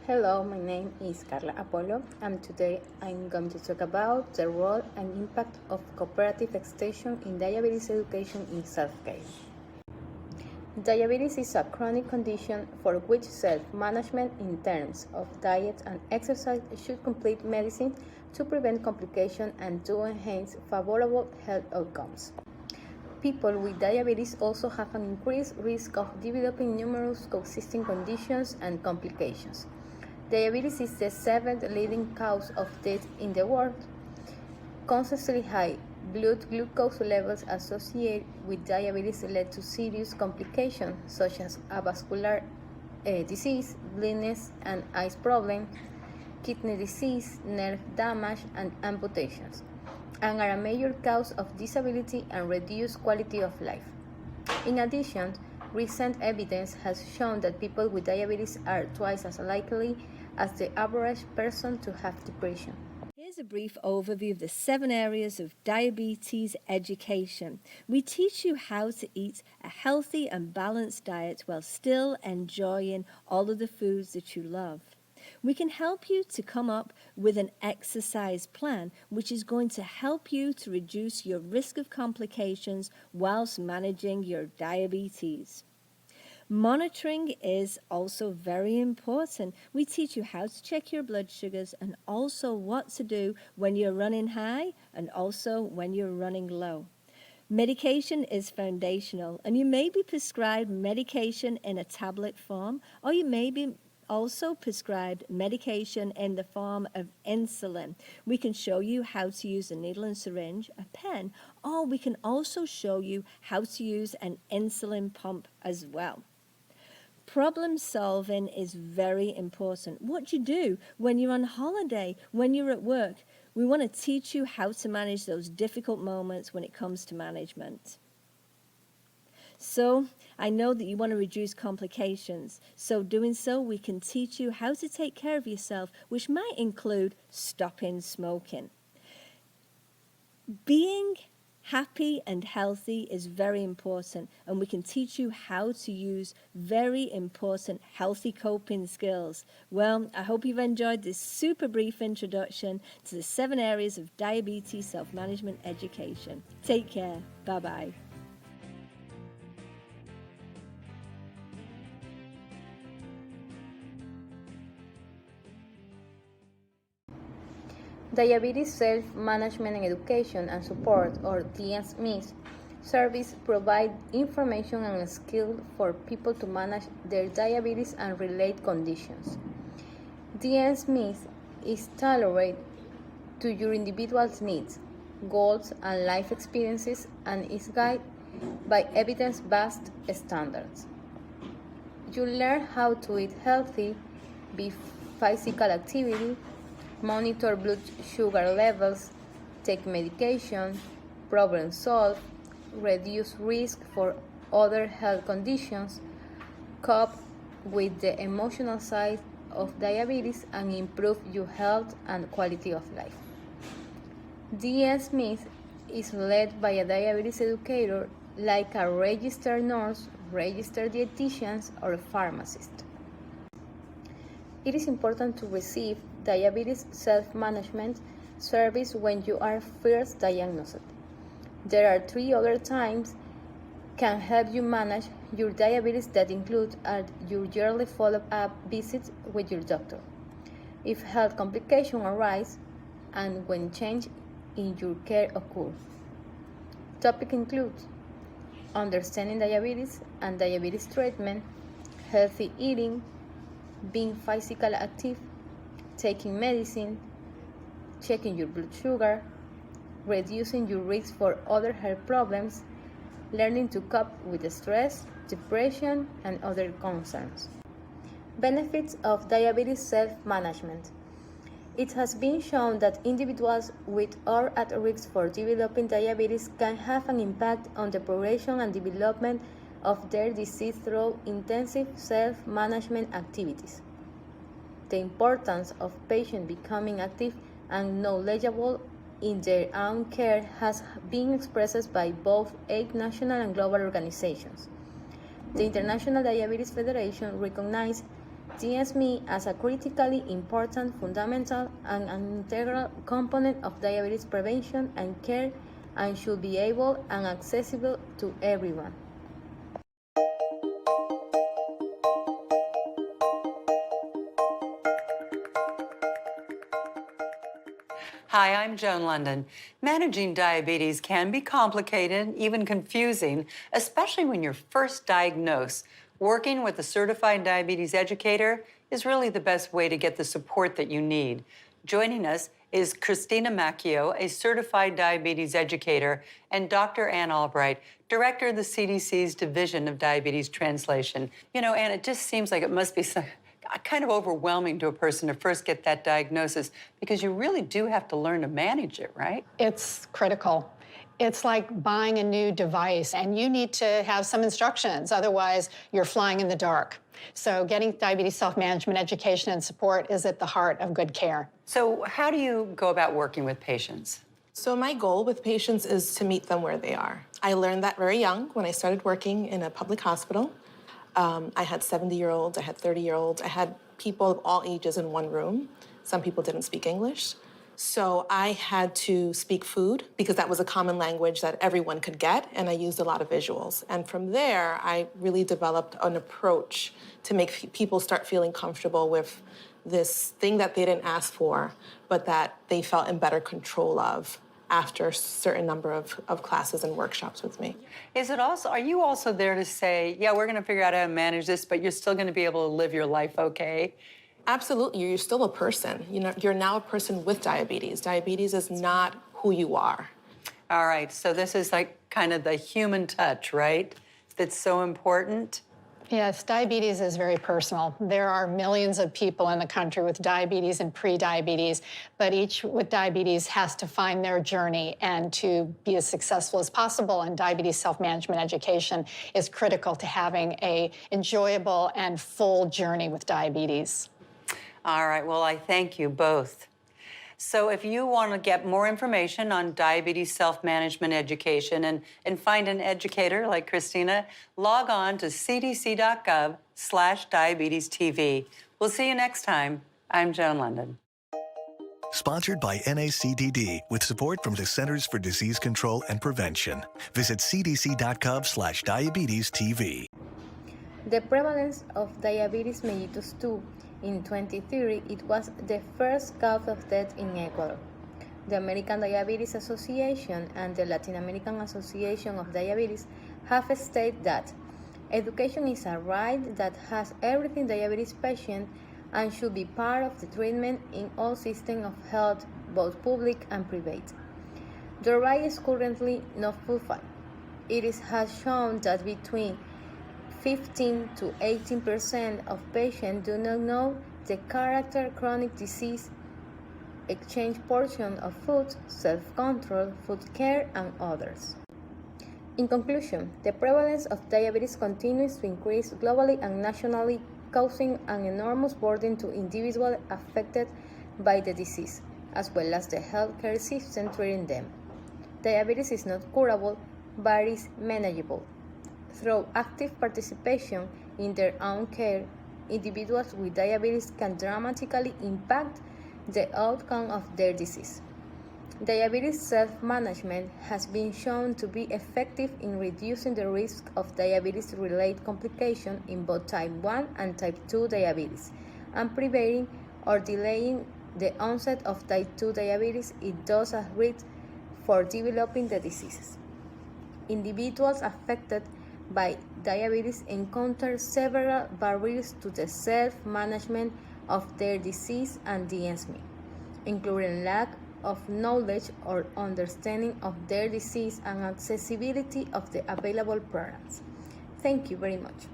Hello, my name is Carla Apollo, and today I'm going to talk about the role and impact of cooperative extension in diabetes education in self-care. Diabetes is a chronic condition for which self-management in terms of diet and exercise should complete medicine to prevent complications and to enhance favorable health outcomes. People with diabetes also have an increased risk of developing numerous coexisting conditions and complications. Diabetes is the seventh leading cause of death in the world. Constantly high blood glucose levels associated with diabetes lead to serious complications such as avascular disease, blindness and eyes problems, kidney disease, nerve damage, and amputations, and are a major cause of disability and reduced quality of life. In addition, recent evidence has shown that people with diabetes are twice as likely as the average person to have depression. Here's a brief overview of the 7 areas of diabetes education. We teach you how to eat a healthy and balanced diet while still enjoying all of the foods that you love. We can help you to come up with an exercise plan which is going to help you to reduce your risk of complications whilst managing your diabetes. Monitoring is also very important. We teach you how to check your blood sugars and also what to do when you're running high and also when you're running low. Medication is foundational, and you may be prescribed medication in a tablet form, or you may be also prescribed medication in the form of insulin. We can show you how to use a needle and syringe, a pen, or we can also show you how to use an insulin pump as well. Problem solving is very important. What do you do when you're on holiday, when you're at work? We want to teach you how to manage those difficult moments when it comes to management. So, I know that you want to reduce complications. So doing so, we can teach you how to take care of yourself, which might include stopping smoking. Being happy and healthy is very important, and we can teach you how to use very important healthy coping skills. Well, I hope you've enjoyed this super brief introduction to the 7 areas of diabetes self-management education. Take care. Bye-bye. Diabetes Self-Management and Education and Support, or DSMIS, service provide information and skills for people to manage their diabetes and related conditions. DSMIS is tailored to your individual's needs, goals, and life experiences, and is guided by evidence-based standards. You learn how to eat healthy, be physical activity, monitor blood sugar levels, take medication, problem solve, reduce risk for other health conditions, cope with the emotional side of diabetes, and improve your health and quality of life. DSMIS is led by a diabetes educator like a registered nurse, registered dietitian, or a pharmacist. It is important to receive diabetes self-management service when you are first diagnosed. There are 3 other times can help you manage your diabetes that include at your yearly follow-up visits with your doctor, if health complications arise, and when change in your care occur. Topic includes understanding diabetes and diabetes treatment, healthy eating, being physically active, taking medicine, checking your blood sugar, reducing your risk for other health problems, learning to cope with stress, depression, and other concerns. Benefits of diabetes self-management. It has been shown that individuals with or at risk for developing diabetes can have an impact on the progression and development of their disease through intensive self-management activities. The importance of patients becoming active and knowledgeable in their own care has been expressed by both 8 national and global organizations. The International Diabetes Federation recognized DSM as a critically important, fundamental, and an integral component of diabetes prevention and care and should be able and accessible to everyone. Hi, I'm Joan London. Managing diabetes can be complicated, even confusing, especially when you're first diagnosed. Working with a certified diabetes educator is really the best way to get the support that you need. Joining us is Christina Macchio, a certified diabetes educator, and Dr. Ann Albright, director of the CDC's Division of Diabetes Translation. You know, Ann, it just seems like it must be kind of overwhelming to a person to first get that diagnosis because you really do have to learn to manage it, right? It's critical. It's like buying a new device, and you need to have some instructions. Otherwise, you're flying in the dark. So getting diabetes self-management education and support is at the heart of good care. So how do you go about working with patients? So my goal with patients is to meet them where they are. I learned that very young when I started working in a public hospital. I had 70-year-olds, I had 30-year-olds, I had people of all ages in one room. Some people didn't speak English. So I had to speak food because that was a common language that everyone could get, and I used a lot of visuals. And from there, I really developed an approach to make people start feeling comfortable with this thing that they didn't ask for, but that they felt in better control of after a certain number of classes and workshops with me. Are you also there to say, yeah, we're gonna figure out how to manage this, but you're still gonna be able to live your life okay? Absolutely, you're still a person. You know, you're now a person with diabetes. Diabetes is not who you are. All right, so this is like kind of the human touch, right? That's so important. Yes, diabetes is very personal. There are millions of people in the country with diabetes and pre-diabetes, but each with diabetes has to find their journey and to be as successful as possible. And diabetes self-management education is critical to having an enjoyable and full journey with diabetes. All right, well, I thank you both. So if you want to get more information on diabetes self-management education and find an educator like Christina, log on to cdc.gov/diabetestv. We'll see you next time. I'm Joan London. Sponsored by NACDD with support from the Centers for Disease Control and Prevention. Visit cdc.gov/diabetestv. The prevalence of diabetes mellitus 2 in 2030, it was the first cause of death in Ecuador. The American Diabetes Association and the Latin American Association of Diabetes have stated that education is a right that has every diabetes patient and should be part of the treatment in all systems of health, both public and private. The right is currently not fulfilled. Has shown that between 15 to 18% of patients do not know the character chronic disease, exchange portion of food, self-control, food care, and others. In conclusion, the prevalence of diabetes continues to increase globally and nationally, causing an enormous burden to individuals affected by the disease, as well as the healthcare system treating them. Diabetes is not curable, but is manageable. Through active participation in their own care, individuals with diabetes can dramatically impact the outcome of their disease. Diabetes self-management has been shown to be effective in reducing the risk of diabetes-related complications in both type 1 and type 2 diabetes, and preventing or delaying the onset of type 2 diabetes if those at risk for developing the diseases. Individuals affected by diabetes encounter several barriers to the self-management of their disease and DSM, including lack of knowledge or understanding of their disease and accessibility of the available programs. Thank you very much.